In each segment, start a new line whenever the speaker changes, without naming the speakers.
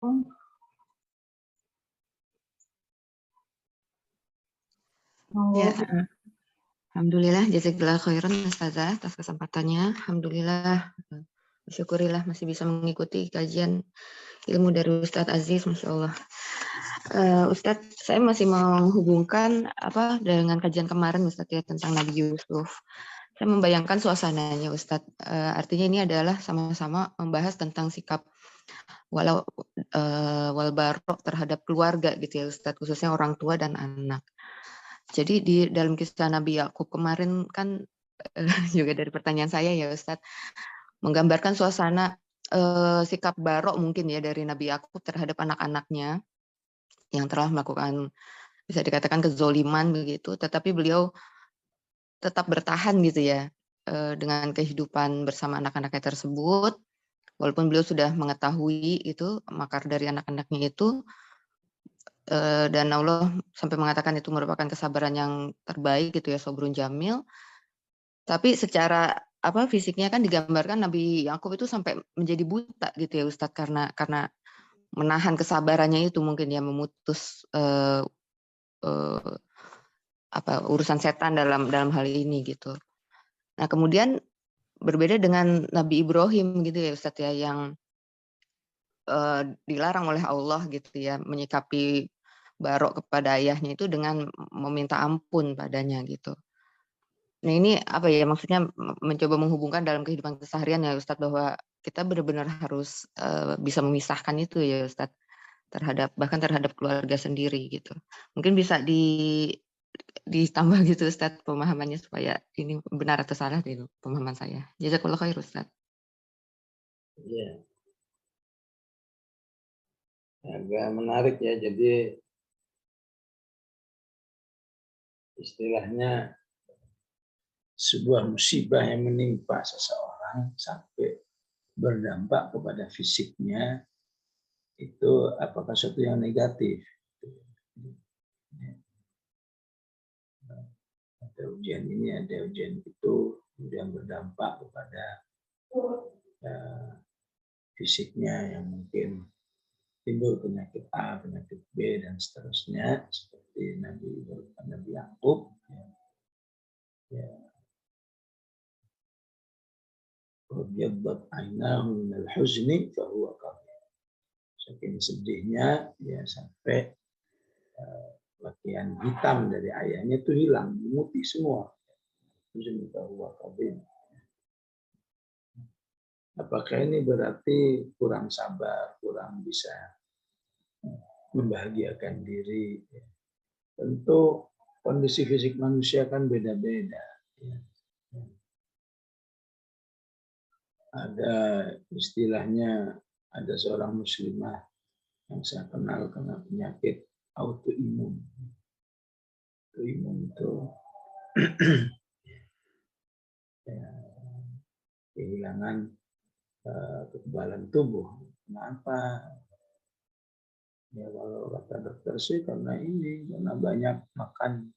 Ya, alhamdulillah, jazakallah khairan Ustazah atas kesempatannya. Alhamdulillah, syukurilah masih bisa mengikuti kajian ilmu dari Ustadz Aziz, Masya Allah. Ustadz, saya masih menghubungkan dengan kajian kemarin Ustadz ya tentang Nabi Yusuf. Saya membayangkan suasananya Ustadz. Artinya ini adalah sama-sama membahas tentang sikap wal barok terhadap keluarga gitu ya Ustadz, khususnya orang tua dan anak. Jadi di dalam kisah Nabi Yakub kemarin kan juga dari pertanyaan saya ya Ustadz, menggambarkan suasana sikap barok mungkin ya dari Nabi Yakub terhadap anak-anaknya yang telah melakukan bisa dikatakan kezoliman begitu, tetapi beliau tetap bertahan gitu ya dengan kehidupan bersama anak-anaknya tersebut, walaupun beliau sudah mengetahui itu makar dari anak-anaknya itu, dan Allah sampai mengatakan itu merupakan kesabaran yang terbaik gitu ya, sobrun jamil. Tapi secara fisiknya kan digambarkan Nabi Yakub itu sampai menjadi buta gitu ya Ustadz, karena menahan kesabarannya itu mungkin ya, memutus urusan setan dalam hal ini gitu. Nah kemudian berbeda dengan Nabi Ibrahim gitu ya Ustadz ya, yang dilarang oleh Allah gitu ya menyikapi barok kepada ayahnya itu dengan meminta ampun padanya gitu. Nah ini maksudnya mencoba menghubungkan dalam kehidupan keseharian ya Ustadz, bahwa kita benar-benar harus bisa memisahkan itu ya Ustadz, bahkan terhadap keluarga sendiri gitu. Mungkin bisa ditambah gitu Ustadz pemahamannya supaya ini benar atau salah di pemahaman saya. Jazakallah khair Ustadz.
Iya. Agak menarik ya, jadi istilahnya sebuah musibah yang menimpa seseorang sampai berdampak kepada fisiknya, itu apakah sesuatu yang negatif? Ada ujian ini, ada ujian itu, kemudian berdampak kepada fisiknya yang mungkin timbul penyakit A, penyakit B, dan seterusnya, seperti Nabi Yakub. Ya. Wabyaddat ainahu minal huzni fahuwa kadhib. Saking sedihnya ya sampai bagian hitam dari ayahnya itu hilang, memutih semua. Huzni fahuwa kadhib. Apakah ini berarti kurang sabar, kurang bisa membahagiakan diri? Tentu kondisi fisik manusia kan beda-beda. Ada istilahnya, ada seorang muslimah yang saya kenal kena penyakit autoimun. Autoimun itu ya, kehilangan kekebalan tubuh. Kenapa? Ya kalau kata dokter sih karena banyak makan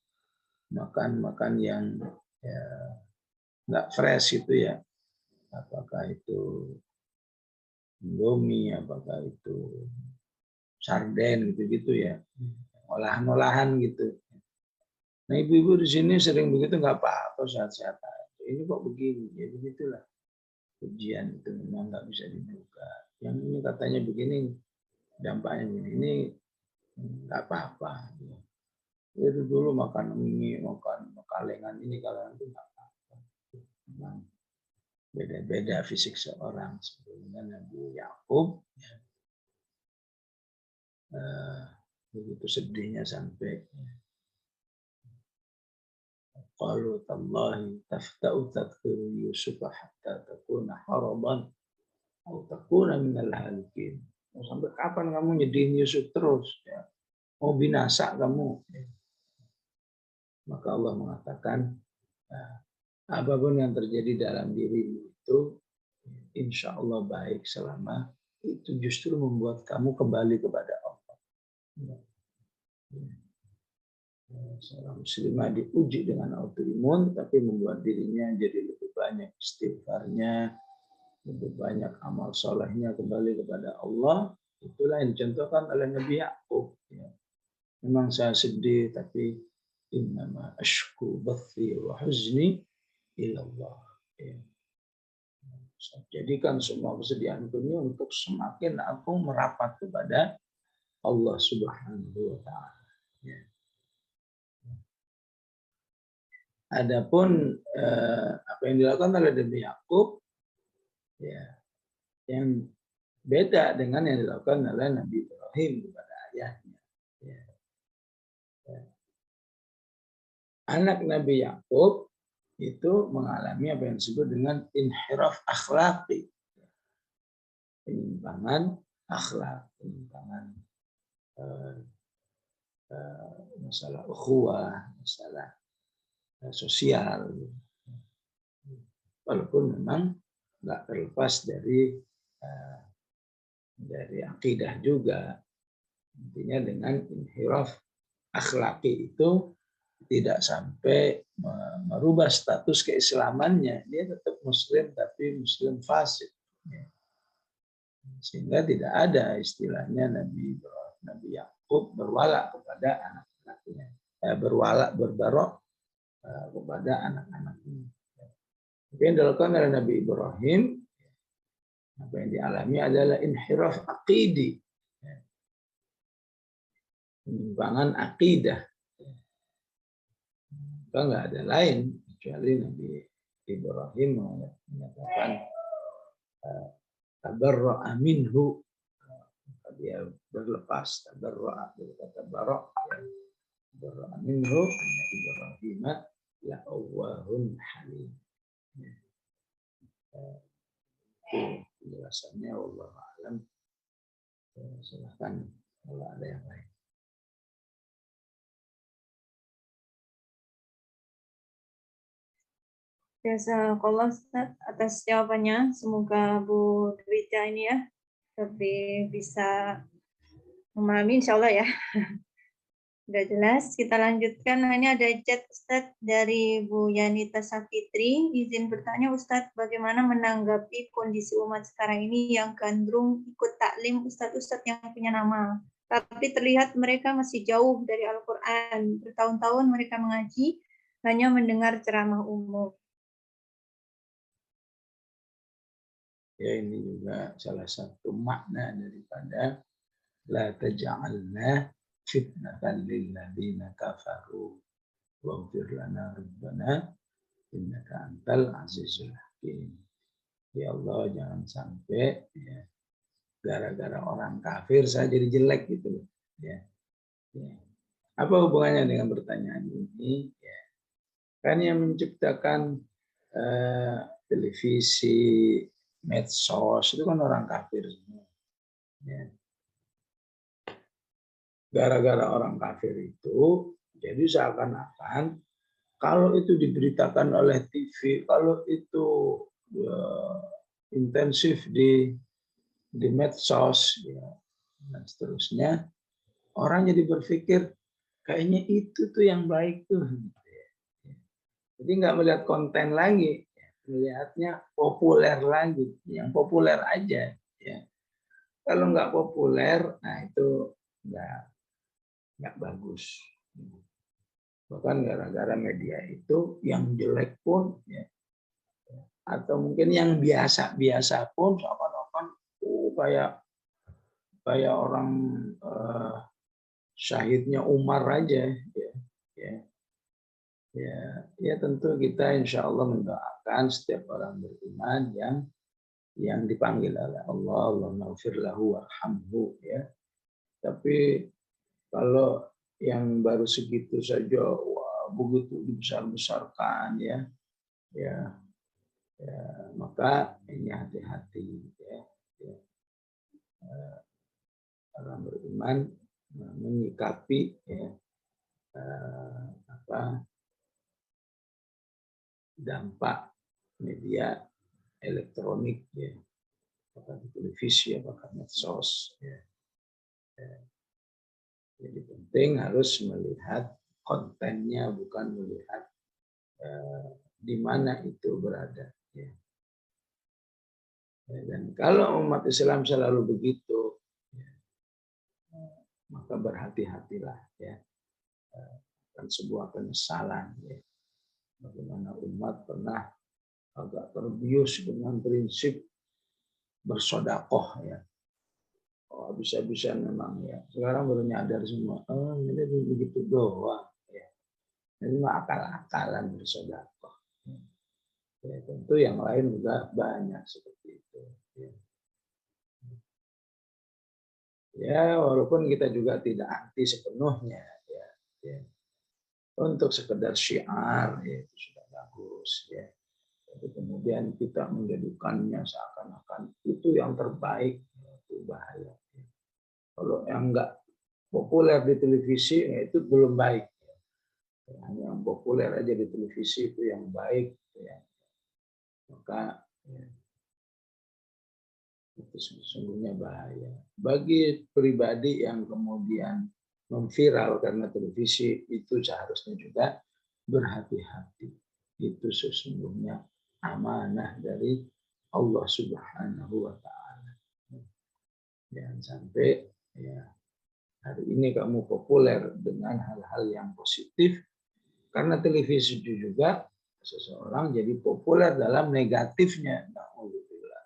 yang ya nggak fresh itu ya. Apakah itu Indomie, apakah itu sarden gitu-gitu ya, olahan-olahan gitu. Nah ibu-ibu di sini sering begitu, nggak apa-apa, sehat-sehat aja. Ini kok begini, ya begitulah. Ujian itu memang nggak bisa diduga. Yang ini katanya begini, dampaknya begini, nggak apa-apa. Itu dulu makan mie, makan kalengan ini, kalengan itu nggak apa-apa. Memang beda-beda fisik seorang. Sebelumnya Nabi Yakub begitu sedihnya sampai qalu tallahi tafta'u tadhkuru Yusuf hatta takuna haraban aw takuna minal halikin. Sampai kapan kamu nyedihin Yusuf terus ya? Mau binasa kamu. Maka Allah mengatakan apapun yang terjadi dalam dirimu itu insya Allah baik selama itu justru membuat kamu kembali kepada Allah. Seorang muslimah diuji dengan autoimun, tapi membuat dirinya jadi lebih banyak istighfarnya, lebih banyak amal solehnya kembali kepada Allah. Itulah yang dicontohkan oleh Nabi Yakub. Ya. Memang saya sedih, tapi innama ashku bathi wa huzni ilallah. Ya. Jadikan semua kesedihanku ini untuk semakin aku merapat kepada Allah Subhanahu wa taala. Ya. Adapun apa yang dilakukan oleh Nabi Yakub, ya, yang beda dengan yang dilakukan oleh Nabi Ibrahim kepada ayahnya. Ya. Ya. Anak Nabi Yakub itu mengalami apa yang disebut dengan inhiraf akhlaki, penyimpangan akhlak, penyimpangan masalah ukhuwah, masalah sosial. Walaupun memang nggak terlepas dari akidah juga. Intinya dengan inhiraf akhlaki itu tidak sampai merubah status keislamannya. Dia tetap muslim tapi muslim fasik. Sehingga tidak ada istilahnya Nabi Yakub berwala kepada anak-anaknya. Berwala, berbarok kepada anak-anaknya. Tapi yang dilakukan oleh Nabi Ibrahim, apa yang dialami adalah inhiraf aqidi, penyimpangan akidah. Enggak ada lain kecuali Nabi Ibrahim menyatakan tabarra'a minhu, dia berlepas, tabarra'a dari kata barok, tabarra'a minhu, Ibrahim la awwahun halim. Penjelasannya wallahu a'lam. Silakan kalau ada yang lain.
Jazakallah Ustaz atas jawabannya. Semoga Bu Dwija ini ya lebih bisa memahami, insya Allah ya. Udah jelas. Kita lanjutkan. Ini ada chat Ustaz dari Bu Yanita Safitri. Izin bertanya Ustaz, bagaimana menanggapi kondisi umat sekarang ini yang gandrung ikut taklim Ustaz-Ustaz yang punya nama, tapi terlihat mereka masih jauh dari Al-Quran. Bertahun-tahun mereka mengaji, hanya mendengar ceramah umum.
Ya, ini juga salah satu makna daripada la taj'alna fitnatan lil ladzina kafaru waghfir lana rabbana innaka antal azizul hakim. Ya Allah, jangan sampai ya, gara-gara orang kafir saya jadi jelek gitu loh. Ya. Ya. Apa hubungannya dengan pertanyaan ini? Ya. Kan yang menciptakan televisi, medsos itu kan orang kafir semua. Ya. Gara-gara orang kafir itu, jadi seakan-akan kalau itu diberitakan oleh TV, kalau itu intensif di medsos, ya, dan seterusnya, orang jadi berpikir kayaknya itu tuh yang baik tuh. Jadi nggak melihat konten lagi, melihatnya populer lagi, yang populer aja. Ya. Kalau nggak populer, nah itu nggak bagus. Bahkan gara-gara media itu yang jelek pun, ya, atau mungkin yang biasa-biasa pun, seakan-akan kayak orang syahidnya Umar aja, ya tentu kita insya Allah mendoakan setiap orang beriman yang dipanggil oleh Allah, Allahumma ighfir lahu warhamhu, ya. Tapi kalau yang baru segitu saja, wah, begitu dibesar-besarkan, ya, maka ini hati-hati, ya. Orang beriman menyikapi, ya, dampak media elektronik, ya, apakah di televisi, apakah medsos, ya. Jadi penting harus melihat kontennya, bukan melihat di mana itu berada. Ya. Dan kalau umat Islam selalu begitu, maka berhati-hatilah ya. Kan sebuah penyesalan ya. Bagaimana umat pernah agak terbius dengan prinsip bersodakoh ya. Oh, bisa-bisa memang ya. Sekarang baru nyadar semua. Oh, ini begitu doang ya. Ini mah akal-akalan bersodakoh. Ya, tentu yang lain juga banyak seperti itu. Ya. Ya, walaupun kita juga tidak anti sepenuhnya ya. Ya. Untuk sekedar syiar ya itu sudah bagus ya. Tapi kemudian kita menjadikannya seakan-akan itu yang terbaik, ya, itu bahaya. Kalau yang enggak populer di televisi ya itu belum baik. Hanya yang populer aja di televisi itu yang baik ya. Maka ya, itu sesungguhnya bahaya. Bagi pribadi yang kemudian memviral karena televisi itu seharusnya juga berhati-hati. Itu sesungguhnya amanah dari Allah Subhanahu wa taala. Jangan sampai ya hari ini kamu populer dengan hal-hal yang positif karena televisi itu juga seseorang jadi populer dalam negatifnya. Alhamdulillah.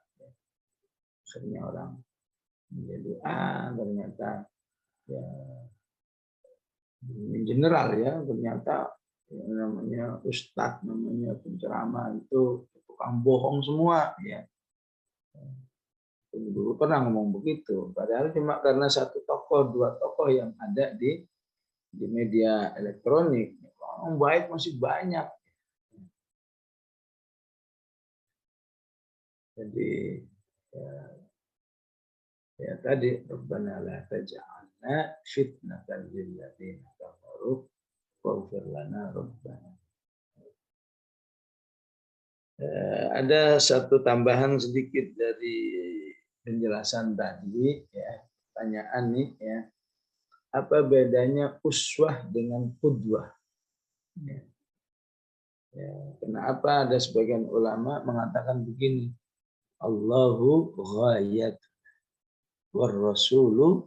Akhirnya orang menjadi ternyata ya in general ya ternyata ya, namanya ustadz, namanya penceramah itu tukang bohong semua ya. Dulu pernah ngomong begitu, padahal cuma karena satu tokoh, dua tokoh yang ada di media elektronik. Orang baik masih banyak. Jadi ya tadi Rabbana la taj'alna fitnatan lil ladzina kafaru waghfir lana Rabbana. Ada satu tambahan sedikit dari penjelasan tadi ya, pertanyaan nih ya. Apa bedanya uswah dengan qudwah? Ya. Ya, kenapa ada sebagian ulama mengatakan begini? Allahu ghayat war rasulu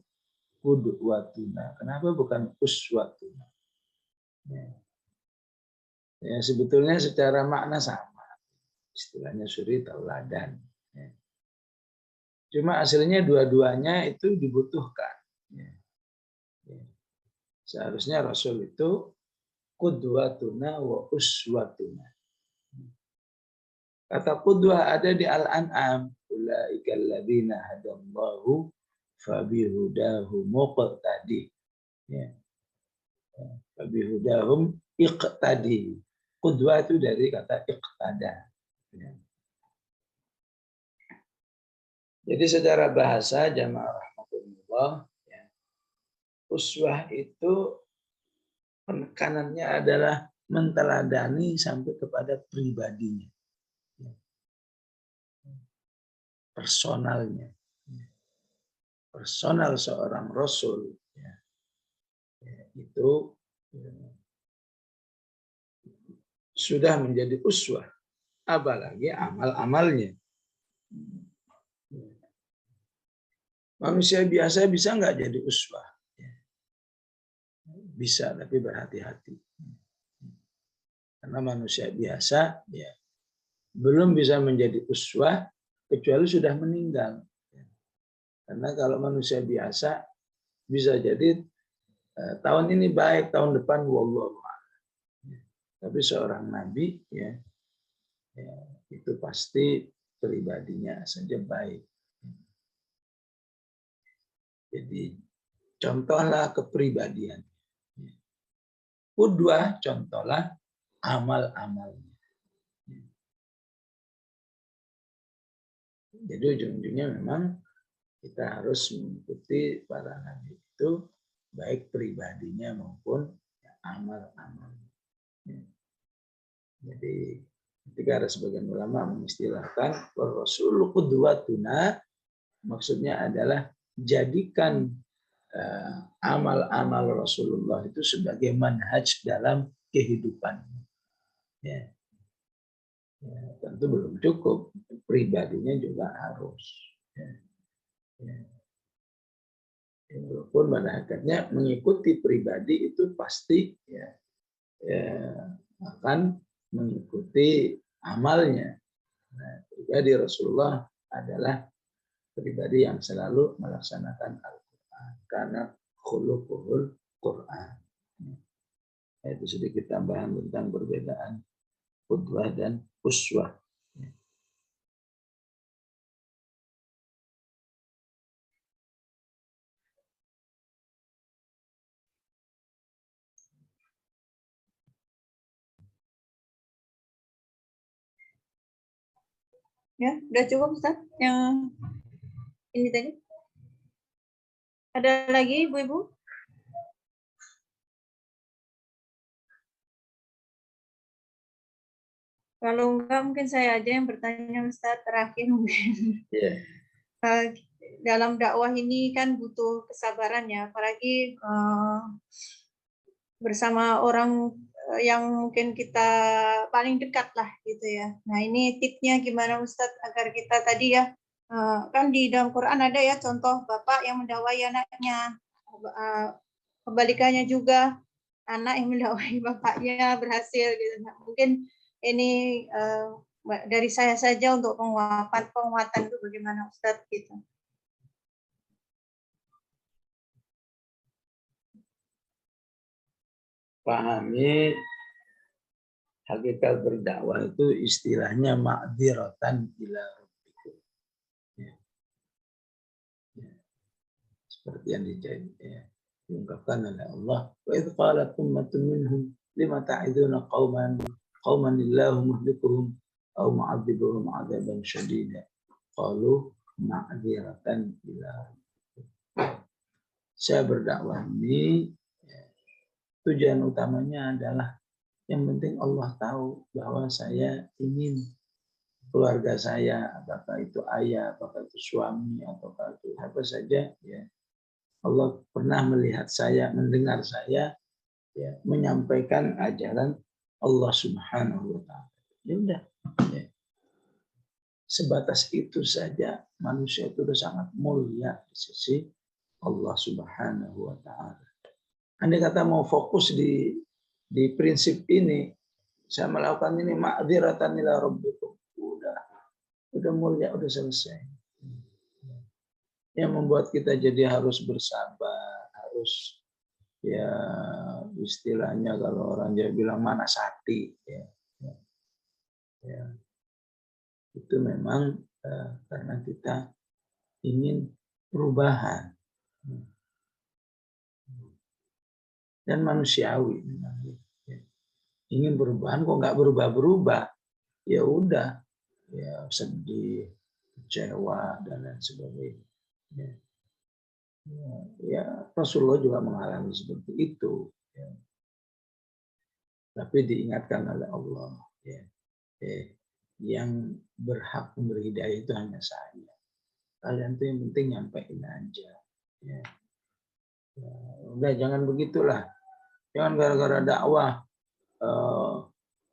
qudwatuna. Kenapa bukan uswatuna? Ya. Ya, sebetulnya secara makna sama. Istilahnya suri tauladan. Ya. Cuma hasilnya dua-duanya itu dibutuhkan. Ya. Ya. Seharusnya Rasul itu qudwatuna wa uswatuna. Kata qudwah ada di Al-An'am. Ulaika alladzina hadallahu fabihudahu muqtadi. Ya. Fabihudahum iqtadi. Qudwah itu dari kata iqtada. Ya. Jadi secara bahasa jamaah rahmatullah, ya, uswah itu penekanannya adalah menteladani sampai kepada pribadinya, ya, personalnya, ya. Personal seorang Rasul, ya, ya, itu ya, sudah menjadi uswah, apalagi amal-amalnya. Manusia biasa bisa nggak jadi uswah? Bisa, tapi berhati-hati. Karena manusia biasa ya belum bisa menjadi uswah kecuali sudah meninggal. Karena kalau manusia biasa bisa jadi tahun ini baik, tahun depan wallahu a'lam. Tapi seorang nabi ya itu pasti pribadinya saja baik. Jadi contohlah kepribadian. Qudwah contohlah amal-amalnya. Jadi ujung-ujungnya memang kita harus mengikuti para nabi itu baik pribadinya maupun amal-amalnya. Jadi ketika ada sebagian ulama mengistilahkan Rasul qudwatuna, maksudnya adalah jadikan amal-amal Rasulullah itu sebagai manhaj dalam kehidupan. Ya. Ya, tentu belum cukup, pribadinya juga harus. Ya. Ya. Walaupun pada hakikatnya mengikuti pribadi itu pasti ya akan mengikuti amalnya. Nah, pribadi Rasulullah adalah pribadi yang selalu melaksanakan Al-Quran karena khuluquhul Quran. Itu sedikit tambahan tentang perbedaan qudwah dan uswah.
Ya, udah cukup Ustaz yang ini tadi. Ada lagi Ibu-ibu? Kalau enggak mungkin saya aja yang bertanya Ustaz terakhir mungkin.
Yeah.
Dalam dakwah ini kan butuh kesabaran ya, apalagi bersama orang yang mungkin kita paling dekat lah gitu ya. Nah ini tipsnya gimana Ustadz agar kita tadi ya, kan di dalam Quran ada ya contoh bapak yang mendakwai anaknya, kebalikannya juga anak yang mendakwai bapaknya berhasil gitu. Nah, mungkin ini dari saya saja untuk penguatan itu bagaimana Ustadz gitu.
Pahami hakikat berdakwah itu istilahnya ma'dziratan ila rabbikum. Ya. Ya. Seperti yang diungkapkan oleh Allah, wa idz qalat ummatun minhum lima ta'iduna qauman illahu muhlikuhum aw mu'adzibuhum 'adzaban syadida qalu ma'dziratan ila rabbikum. Saya berdakwah ini tujuan utamanya adalah yang penting Allah tahu bahwa saya ingin keluarga saya, apakah itu ayah, apakah itu suami, apakah itu apa saja, ya Allah pernah melihat saya, mendengar saya, ya menyampaikan ajaran Allah Subhanahu Wa Taala. Ya udah, ya. Sebatas itu saja manusia itu sudah sangat mulia di sisi Allah Subhanahu Wa Taala. Andai kata mau fokus di prinsip ini, saya melakukan ini ma'dziratan ila rabbikum. Udah mulia, udah selesai. Yang membuat kita jadi harus bersabar, harus ya istilahnya kalau orang Jawa bilang manas hati. Ya. Itu memang karena kita ingin perubahan. Dan manusiawi. Ingin perubahan kok nggak berubah-berubah. Ya udah, ya sedih, kecewa dan lain sebagainya. Ya Rasulullah juga mengalami seperti itu. Ya. Tapi diingatkan oleh Allah, ya, yang berhak memberi hidayah itu hanya saya. Kalian tuh yang penting nyampein aja. Ya. Ya, udah jangan begitulah. Jangan gara-gara dakwah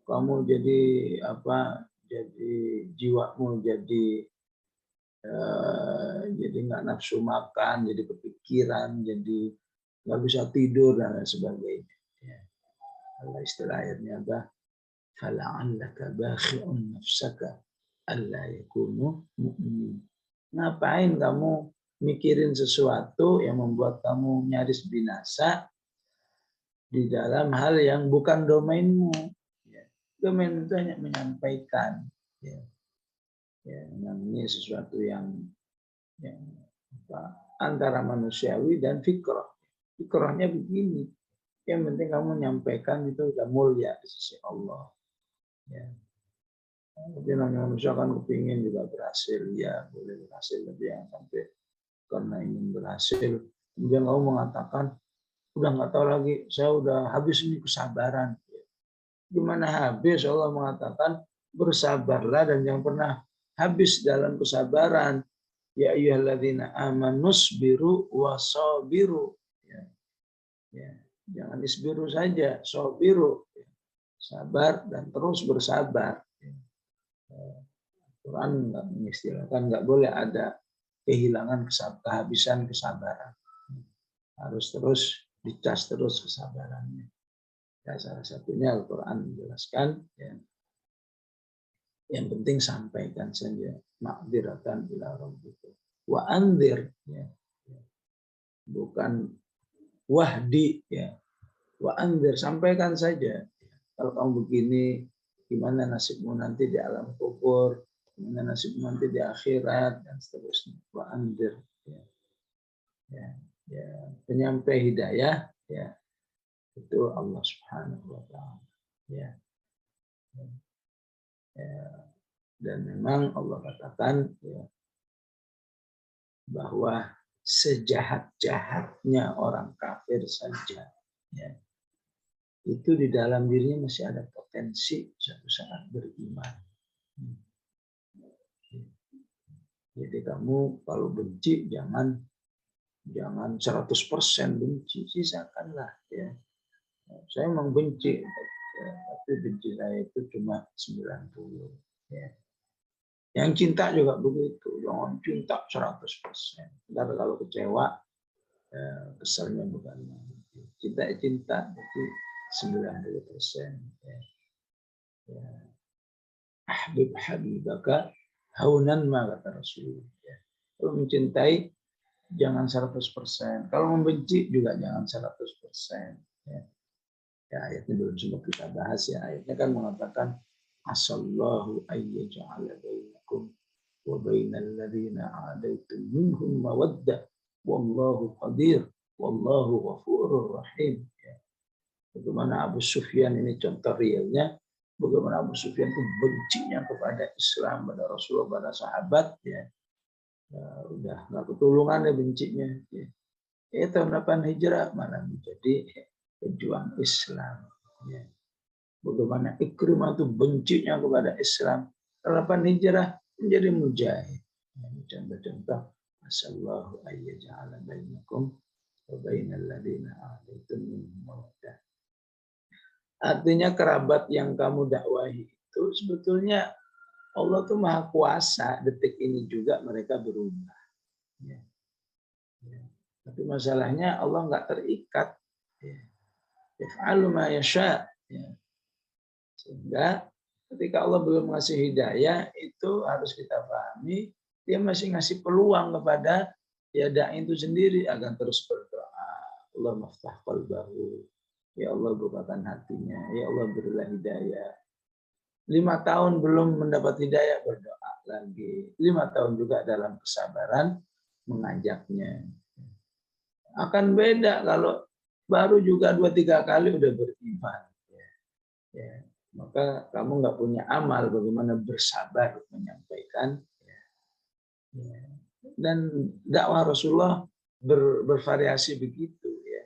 kamu jadi apa? Jadi jiwamu jadi nggak nafsu makan, jadi kepikiran, jadi nggak bisa tidur dan lain sebagainya. Ya. Allah istilah ayatnya apa? Fala'allaka bakhi'un nafsaka alla yakunu mu'minin. Ngapain kamu mikirin sesuatu yang membuat kamu nyaris binasa di dalam hal yang bukan domainmu? Ya. Domain itu hanya menyampaikan. Ya. Ya, ini sesuatu yang antara manusiawi dan fikrah. Fikrahnya begini, yang penting kamu menyampaikan itu sudah mulia di sisi Allah. Ya. Tapi namanya manusia kan kepingin juga berhasil, ya boleh berhasil, tapi yang sampai karena ingin berhasil, kemudian kamu mengatakan, udah nggak tahu lagi, saya udah habis ini kesabaran. Gimana habis? Allah mengatakan bersabarlah dan yang pernah habis dalam kesabaran. Ya ayyuhalladzina amanusbiru wasabiru. Ya. Jangan isbiru saja, sabiru. Sabar dan terus bersabar. Quran mengistilahkan nggak boleh ada kehilangan kehabisan kesabaran. harus terus dicas terus kesabarannya. Ya, salah satunya Al-Quran menjelaskan, ya, yang penting sampaikan saja, ma'dziratan ila rabbikum wa anzir, ya, bukan wahdi, ya, wa anzir, sampaikan saja. Kalau kamu begini, gimana nasibmu nanti di alam kubur, gimana nasibmu nanti di akhirat, dan seterusnya. Wa anzir, ya. Ya, penyampai hidayah, ya, itu Allah Subhanahu wa Ta'ala, ya. Dan memang Allah katakan, ya, bahwa sejahat-jahatnya orang kafir saja, ya, itu di dalam dirinya masih ada potensi suatu saat beriman. Jadi kamu kalau benci jangan 100% benci, sisakanlah, ya. Saya memang benci, ya, tapi benci saya itu cuma 90, ya. Yang cinta juga begitu, jangan cinta 100%. Ntar kalau kecewa, keselnya bukan cinta, tapi 90%. Ya. Ahbib habibaka haunan ma, kata Rasulullah. Ya. Kalau mencintai jangan 100%. Kalau membenci juga jangan 100%. Ya. Ya, ayatnya belum sempat kita bahas, ya. Ayatnya kan mengatakan asallahu ayyaj'ala bainakum wa bainal ladzina 'adaitum minhum mawaddah wallahu qadir wallahu ghafurur rahim. Ya. Bagaimana Abu Sufyan ini contoh realnya, bagaimana Abu Sufyan itu bencinya kepada Islam, pada Rasulullah, pada sahabat, ya. Udah nggak ketulungan ya bencinya. Ya. Tahun 8 Hijrah malah menjadi pejuang Islam. Ya. Bagaimana Ikrimah itu bencinya kepada Islam, 8 Hijrah menjadi mujahid. Ini contoh-contoh. Asallahu ayyaj'ala bainakum wa bainal ladzina 'adaitum minhum mawaddah. Artinya kerabat yang kamu dakwahi itu sebetulnya Allah tuh maha kuasa. Detik ini juga mereka berubah. Ya. Ya. Tapi masalahnya Allah nggak terikat. Ya. Yaf'alu ma yasha. Ya. Sehingga ketika Allah belum ngasih hidayah, itu harus kita pahami, dia masih ngasih peluang kepada ya dai itu sendiri agar terus berdoa. Allah maftah qalbahu. Ya Allah bukakan hatinya. Ya Allah berilah hidayah. 5 tahun belum mendapat hidayah, berdoa lagi. 5 tahun juga dalam kesabaran mengajaknya. Akan beda kalau baru juga 2-3 kali udah beriman. Ya. Maka kamu nggak punya amal bagaimana bersabar menyampaikan. Ya. Dan dakwah Rasulullah bervariasi begitu, ya.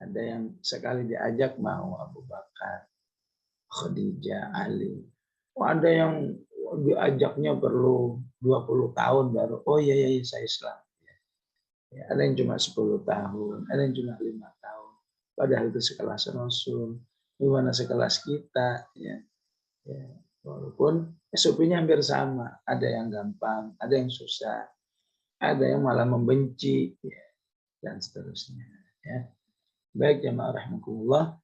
Ada yang sekali diajak mau, Abu Bakar, Khadijah, Ali. Ada yang diajaknya perlu 20 tahun baru, oh iya saya Islam. Ya, ada yang cuma 10 tahun, ada yang cuma 5 tahun. Padahal itu sekelas Rasul. Gimana sekelas kita, ya. Ya, walaupun SOP-nya hampir sama, ada yang gampang, ada yang susah, ada yang malah membenci, ya, dan seterusnya. Ya. Baik jamaah rahimakumullah,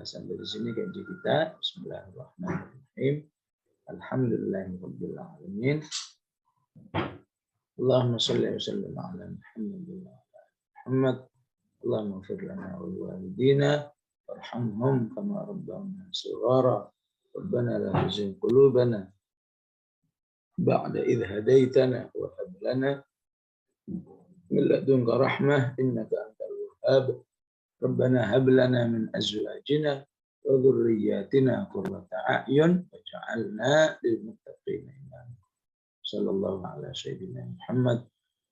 sampai di sini kaji kita. Bismillahirrahmanirrahim. Alhamdulillahirabbil alamin. Allahumma shalli wa sallim ala Muhammad. Allahumma ighfir lana wa liwalidina warhamhum kama rabbawna shighara. Rabbana la tuzigh qulubana ba'da idh hadaytana wa hab lana min ladunka rahmah innaka antal wahhab. Rabbana hab lana min azwajina wa dhurriyyatina qurrata a'yun waj'alna lil muttaqina imama. Sallallahu ala sayyidina Muhammad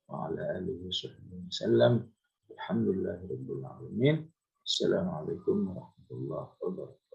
wa ala alihi wasallam. Alhamdulillahirabbil alamin. Assalamualaikum warahmatullahi wabarakatuh.